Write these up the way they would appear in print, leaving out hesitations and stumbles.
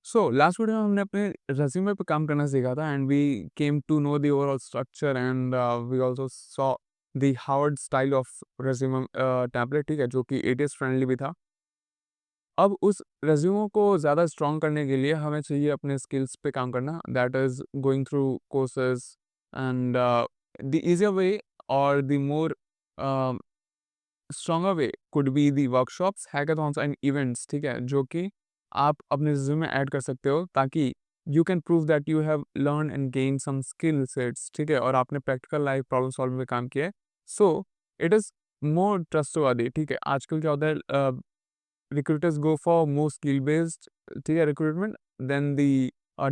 So last video में हमने अपने रेज्यूमे पे काम करना सीखा था and we came to know the overall structure and we also saw the Harvard style of resume template, ठीक है, जो कि एटीएस फ्रेंडली भी था। अब उस रेज्यूमे को ज़्यादा स्ट्रॉन्ग करने के लिए हमें चाहिए अपने स्किल्स पे काम करना, that is going through courses and the easier way और the more stronger way could be the workshops, hackathons and events, ठीक है, जो कि आप अपने रिज्यूमे में ऐड कर सकते हो ताकि you can prove that you have learn and gain some skill sets, ठीक है, और आपने प्रैक्टिकल लाइफ प्रॉब्लम सॉल्विंग में काम किया है। So it is more trustworthy, ठीक है। आजकल क्या होता है, recruiters go for more skill based, ठीक है, recruitment than the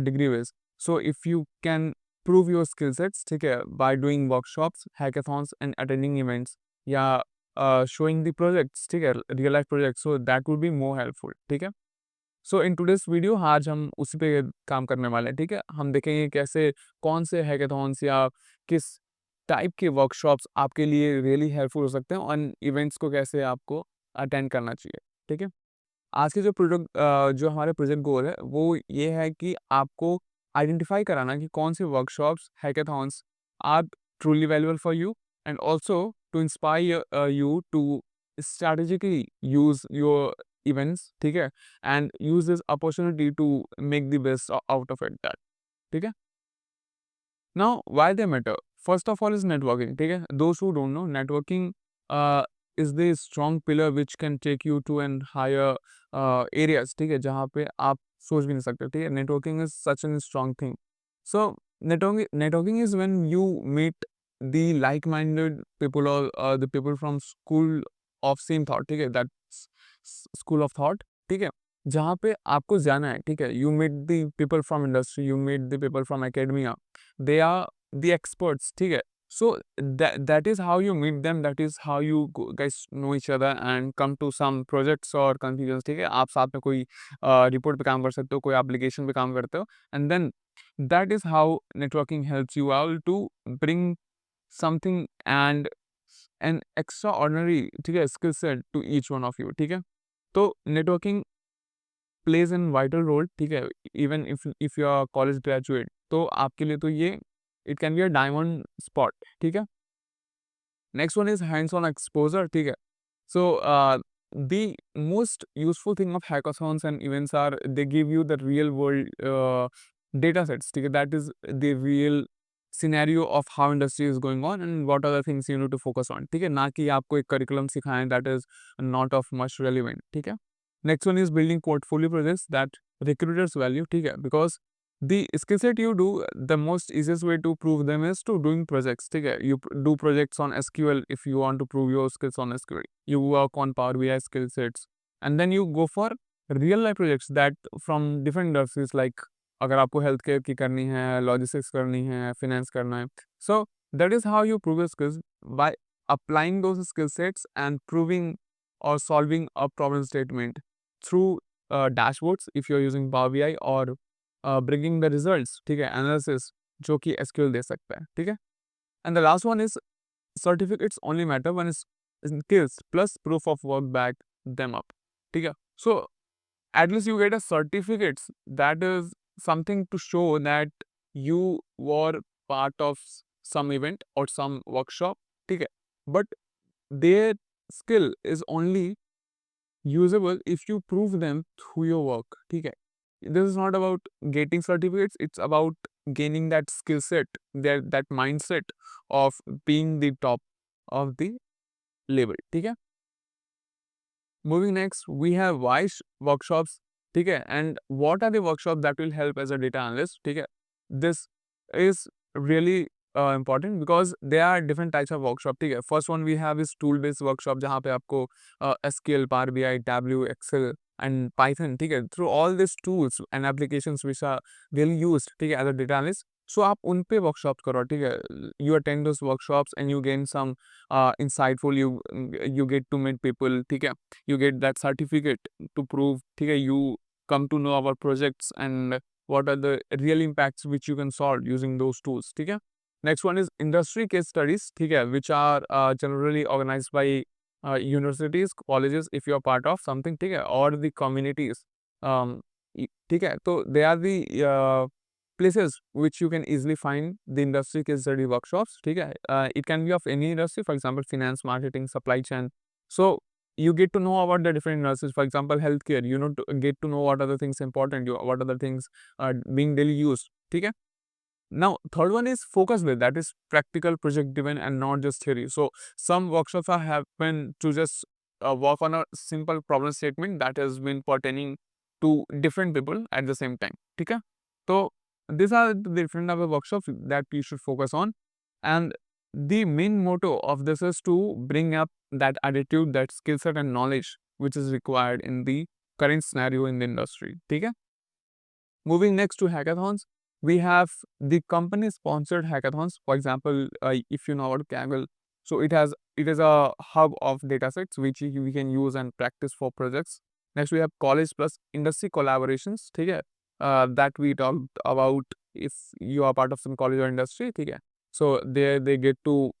degree based. So if you can prove your skill sets, ठीक है, by doing workshops, hackathons and attending events या showing the projects, ठीक है, real life projects, so that would be more helpful, ठीक है। सो in today's video आज हम उसी पे काम करने वाले हैं, ठीक है। हम देखेंगे कैसे कौन से हैकाथॉन्स या किस टाइप के वर्कशॉप्स आपके लिए रियली हेल्पफुल हो सकते हैं और इवेंट्स को कैसे आपको अटेंड करना चाहिए, ठीक है। आज के जो हमारे प्रोजेक्ट गोल है वो ये है कि आपको आइडेंटिफाई कराना कि कौन से workshops, hackathons are truly valuable for you and also to inspire you to strategically use your events, ठीक है, and use this opportunity to make the best out of it that, ठीक है। Now why they matter, first of all is networking, ठीक है। दोस्त who don't know, networking is the strong pillar which can take you to an higher areas, ठीक है, जहाँ पे आप सोच भी नहीं सकते, ठीक है। Networking is such an strong thing. So networking is when you meet the like minded people और the people from school of same thought, ठीक है, दैट स्कूल ऑफ थॉट, ठीक है, जहाँ पे आपको जाना है, ठीक है। You meet the people from industry, you meet the people from academia, they are the experts, ठीक है। so that is how you meet them, that is how you guys know each other and come to some projects or conclusions, ठीक है। आप साथ में कोई report पे काम कर सकते हो, कोई एप्लीकेशन पे काम करते हो, and then that is how networking helps you out to bring something and an extraordinary, ठीक है, skill set to each one of you, ठीक है। तो networking plays an vital role, ठीक है, even if you are college graduate, तो आपके लिए तो ये it can be a diamond spot, ठीक है। Next one is hands on exposure, ठीक है। सो the most useful thing of hackathons and events are they give you the real world data sets, ठीक है, that is the real scenario of how industry is going on and what are the things you need to focus on, ठीक है, ना कि आपको एक curriculum सिखाएं that is not of much relevant, ठीक है। next one is building portfolio projects that recruiters value, ठीक है, because the skill set you do, the most easiest way to prove them is to doing projects, ठीक है। you do projects on SQL if you want to prove your skills on SQL, you work on Power BI skill sets, and then you go for real life projects that from different industries, like अगर आपको health care की करनी है, logistics करनी है, finance करना है, so that is how you prove your skills by applying those skill sets and proving or solving a problem statement through dashboards if you're using Power BI or bringing the results, ठीक है, analysis जो कि SQL दे सकता है, ठीक है। And the last one is certificates only matter when it's skills plus proof of work back them up, ठीक है। So at least you get a certificates, that is something to show that you were part of some event or some workshop, ठीक है, but their skill is only usable if you prove them through your work, ठीक है। This is not about getting certificates, it's about gaining that skill set, that mindset of being the top of the label, ठीक है। Moving next, we have WISE workshops, ठीक है, and what are the workshops that will help as a data analyst, ठीक है। This is really important because there are different types of workshop, ठीक है। First one we have is tool based workshop जहाँ पे आपको SQL, Power BI, Tableau, Excel and Python, ठीक है, through all these tools and applications which are really used, ठीक है, as a data analyst, सो आप उन पे वर्कशॉप्स करो, ठीक है। You attend those workshops and you gain some insightful, you get to meet people, ठीक है, you get that certificate to prove, ठीक है, you come to know our projects and what are the real impacts which you can solve using those tools, ठीक है। next one is industry case studies, ठीक है, which are generally organized by universities, colleges if you are part of something, ठीक है, or the communities, um, ठीक है, तो they are the places which you can easily find the industry case study workshops, ठीक है, it can be of any industry, for example finance, marketing, supply chain. So you get to know about the different industries, for example healthcare, you know, to get to know what are the things important, what are the things being daily used, ठीक है. Now, third one is focus based, that is practical, project driven, and not just theory. So, some workshops are happen to just work on a simple problem statement that has been pertaining to different people at the same time. Okay? So, these are the different type of workshops that you should focus on. And the main motto of this is to bring up that attitude, that skill set, and knowledge which is required in the current scenario in the industry. Okay? Moving next to hackathons, we have the company sponsored hackathons. For example, if you know about Kaggle, so it is a hub of datasets which we can use and practice for projects. Next, we have college plus industry collaborations. ठीक है, that we talked about if you are part of some college or industry. ठीक है, so there they get to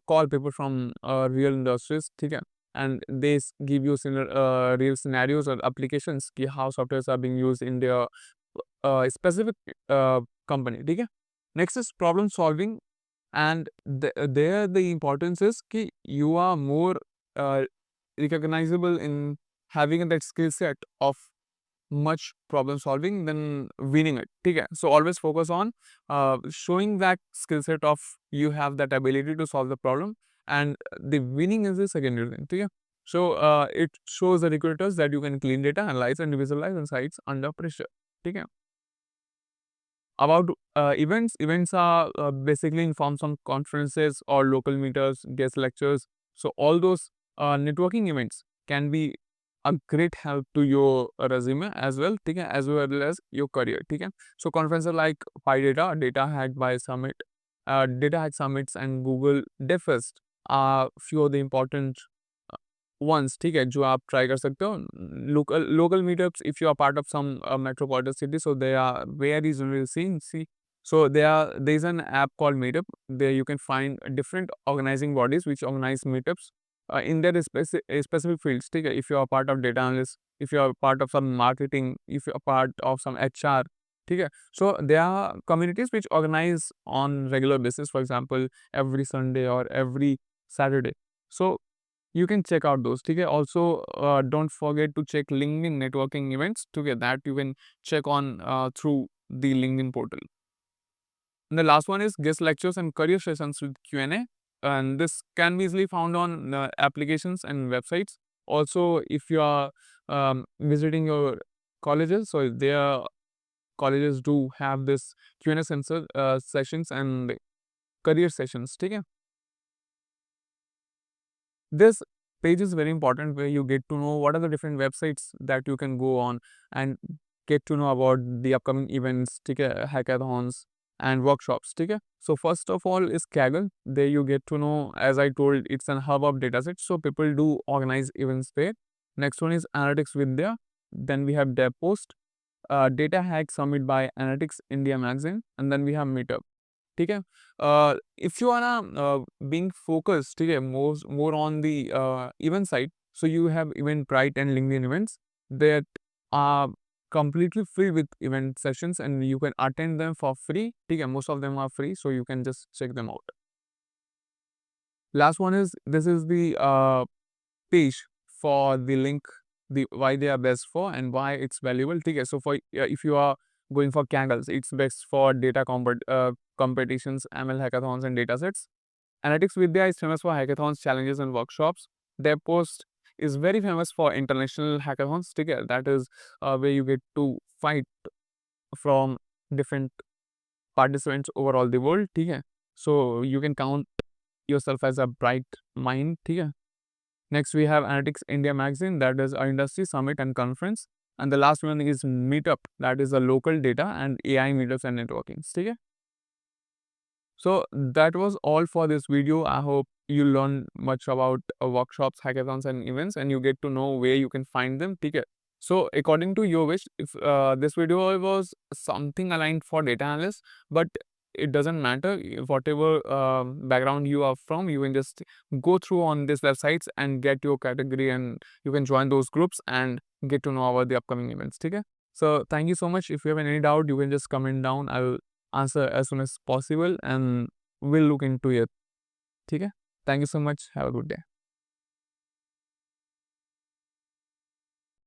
call people from real industries. ठीक है, and they give you real scenarios or applications ki how softwares are being used in their specific company. ठीक है, next is problem solving, and there the importance is कि you are more uh, recognizable in having that skill set of much problem solving than winning it. ठीक है, so always focus on showing that skill set of you have that ability to solve the problem, and the winning is the secondary thing. ठीक है, so it shows the recruiters that you can clean data, analyze and visualize insights under pressure. ठीक है, about events are basically in forms of conferences or local meetups, guest lectures. So all those networking events can be a great help to your resume as well, ठीक है, as well as your career. ठीक है, so conferences like PyData, Data Hack by Summit, Data Hack Summits and Google DevFest are few of the important ones, ठीक है, जो आप try कर सकते हो. Local local meetups, if you are part of some metropolitan city, so they are very regional scene see. So there is an app called Meetup. There you can find different organizing bodies which organize meetups in their specific fields. ठीक है, if you are part of data analyst, if you are part of some marketing, if you are part of some HR, ठीक है, so there are communities which organize on regular basis. For example, every Sunday or every Saturday. So you can check out those. ठीक है, also don't forget to check LinkedIn networking events. To get that you can check on through the LinkedIn portal. And the last one is guest lectures and career sessions with Q&A, and this can be easily found on applications and websites. Also, if you are visiting your colleges, so their colleges do have this Q&A sessions and career sessions. ठीक है, this page is very important where you get to know what are the different websites that you can go on and get to know about the upcoming events, ठीक है, hackathons and workshops. ठीक है, so first of all is Kaggle. There you get to know, as I told, it's an hub of datasets, so people do organize events there. Next one is Analytics Vidya. Then we have DevPost, Data Hack Summit by Analytics India Magazine, and then we have Meetup. ठीक है, if you are being focused, ठीक है, more on the event side, so you have Eventbrite and LinkedIn events that are completely free with event sessions and you can attend them for free. ठीक है, most of them are free, so you can just check them out. Last one is, this is the page for the link, the why they are best for and why it's valuable. ठीक है, so for if you are going for Kaggle, it's best for data competitions, ML hackathons and datasets. Analytics Vidya is famous for hackathons, challenges and workshops. Their post is very famous for international hackathons. ठीक है, that is where you get to fight from different participants over all the world. ठीक है, so you can count yourself as a bright mind. ठीक है, next we have Analytics India Magazine, that is our industry summit and conference. And the last one is Meetup, that is a local data and AI meetups and networking. ठीक है, so that was all for this video. I hope you learn much about workshops, hackathons and events and you get to know where you can find them. ठीक है, so according to your wish, if this video was something aligned for data analysts, but it doesn't matter, whatever background you are from, you can just go through on these websites and get your category and you can join those groups and get to know about the upcoming events. ठीक है, So thank you so much. If you have any doubt, you can just comment down. I will answer as soon as possible and we'll look into it. ठीक है? Thank you so much. Have a good day.